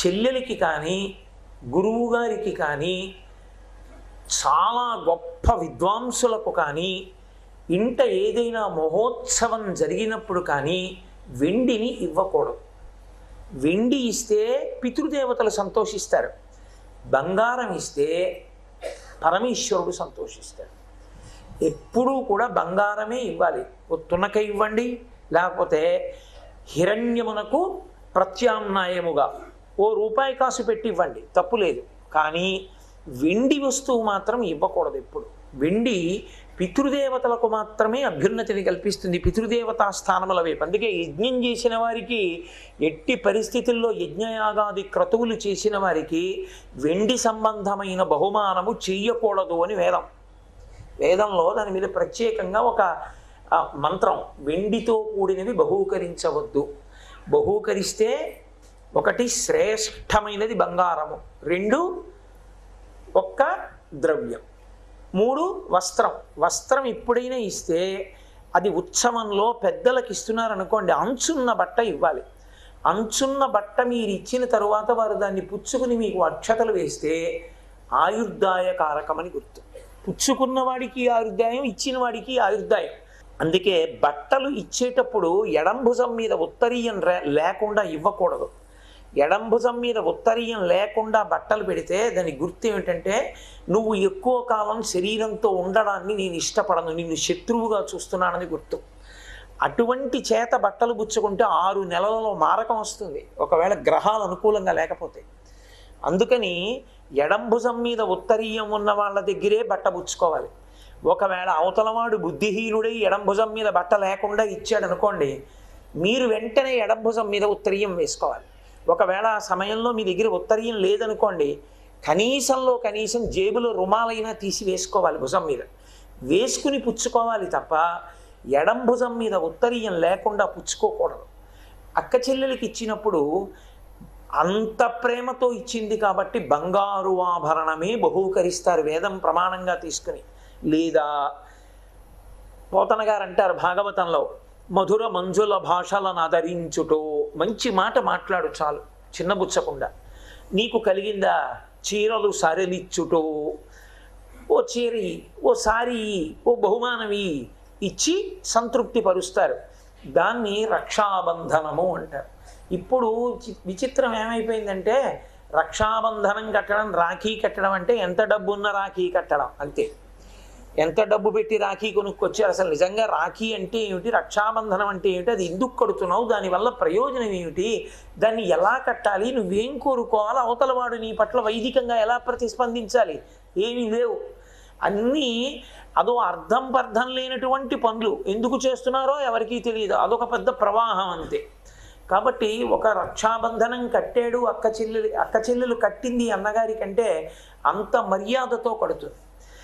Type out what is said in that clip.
చెల్లెలికి కానీ గురువు గారికి కానీ చాలా గొప్ప విద్వాంసులకు కానీ ఇంట ఏదైనా మహోత్సవం జరిగినప్పుడు కానీ వెండిని ఇవ్వకూడదు. వెండి ఇస్తే పితృదేవతలు సంతోషిస్తారు, బంగారం ఇస్తే పరమేశ్వరుడు సంతోషిస్తాడు. ఎప్పుడూ కూడా బంగారమే ఇవ్వాలి. ఓ తునక ఇవ్వండి, లేకపోతే హిరణ్యమునకు ప్రత్యామ్నాయముగా ఓ రూపాయి కాసు పెట్టి ఇవ్వండి, తప్పు లేదు. కానీ వెండి వస్తువు మాత్రం ఇవ్వకూడదు. ఎప్పుడు వెండి పితృదేవతలకు మాత్రమే అభ్యున్నతిని కల్పిస్తుంది, పితృదేవతా స్థానముల వైపు. అందుకే యజ్ఞం చేసిన వారికి, ఎట్టి పరిస్థితుల్లో యజ్ఞయాగాది క్రతువులు చేసిన వారికి వెండి సంబంధమైన బహుమానము చెయ్యకూడదు అని వేదంలో దాని మీద ప్రత్యేకంగా ఒక మంత్రం, వెండితో కూడినవి బహూకరించవద్దు. బహూకరిస్తే ఒకటి శ్రేష్టమైనది బంగారము, 2 ఒక్క ద్రవ్యం, 3 వస్త్రం ఎప్పుడైనా ఇస్తే అది ఉత్సవంలో పెద్దలకు ఇస్తున్నారనుకోండి, అంచున్న బట్ట ఇవ్వాలి. అంచున్న బట్ట మీరు ఇచ్చిన తరువాత వారు దాన్ని పుచ్చుకుని మీకు అక్షతలు వేస్తే ఆయుర్దాయ కారకమని గుర్తు. పుచ్చుకున్న వాడికి ఆయుర్దాయం, ఇచ్చిన వాడికి ఆయుర్దాయం. అందుకే బట్టలు ఇచ్చేటప్పుడు ఎడంభుజం మీద ఉత్తరీయం లేకుండా ఇవ్వకూడదు. ఎడంభుజం మీద ఉత్తరీయం లేకుండా బట్టలు పెడితే దాని గుర్తు ఏమిటంటే, నువ్వు ఎక్కువ కాలం శరీరంతో ఉండడాన్ని నేను ఇష్టపడను, నిన్ను శత్రువుగా చూస్తున్నానని గుర్తు. అటువంటి చేత బట్టలు పుచ్చుకుంటే 6 నెలలలో మారకం వస్తుంది, ఒకవేళ గ్రహాలు అనుకూలంగా లేకపోతే. అందుకని ఎడంభుజం మీద ఉత్తరీయం ఉన్న వాళ్ళ దగ్గరే బట్ట పుచ్చుకోవాలి. ఒకవేళ అవతలవాడు బుద్ధిహీనుడై ఎడంభుజం మీద బట్ట లేకుండా ఇచ్చాడు అనుకోండి, మీరు వెంటనే ఎడంభుజం మీద ఉత్తరీయం వేసుకోవాలి. ఒకవేళ ఆ సమయంలో మీ దగ్గర ఉత్తరీయం లేదనుకోండి, కనీసం జేబులో రుమాలైనా తీసి వేసుకోవాలి, భుజం మీద వేసుకుని పుచ్చుకోవాలి తప్ప ఎడంభుజం మీద ఉత్తరీయం లేకుండా పుచ్చుకోకూడదు. అక్క చెల్లెలకి ఇచ్చినప్పుడు అంత ప్రేమతో ఇచ్చింది కాబట్టి బంగారు ఆభరణమే బహూకరిస్తారు వేదం ప్రమాణంగా తీసుకుని. లేదా పోతన గారు అంటారు భాగవతంలో, మధుర మంజుల భాషలను ఆదరించుటో, మంచి మాట మాట్లాడు చాలు, చిన్నబుచ్చకుండా. నీకు కలిగిందా చీరలు సరలిచ్చుటో, ఓ చీరి, ఓ సారీ, ఓ బహుమానవి ఇచ్చి సంతృప్తి పరుస్తారు. దాన్ని రక్షాబంధనము అంటారు. ఇప్పుడు విచిత్రం ఏమైపోయిందంటే, రక్షాబంధనం కట్టడం, రాఖీ కట్టడం అంటే ఎంత డబ్బు ఉన్న రాఖీ కట్టడం అంతే. ఎంత డబ్బు పెట్టి రాఖీ కొనుక్కొచ్చారు, అసలు నిజంగా రాఖీ అంటే ఏమిటి, రక్షాబంధనం అంటే ఏమిటి, అది ఎందుకు కడుతున్నావు, దానివల్ల ప్రయోజనం ఏమిటి, దాన్ని ఎలా కట్టాలి, నువ్వేం కోరుకోవాలి, అవతలవాడు నీ పట్ల వైదికంగా ఎలా ప్రతిస్పందించాలి, ఏమీ లేవు. అన్నీ అదో అర్థం పర్థం లేనటువంటి పనులు. ఎందుకు చేస్తున్నారో ఎవరికీ తెలియదు, అదొక పెద్ద ప్రవాహం అంతే. కాబట్టి ఒక రక్షాబంధనం కట్టాడు అక్క చెల్లెలు కట్టింది అన్నగారి కంటే అంత మర్యాదతో కడుతుంది.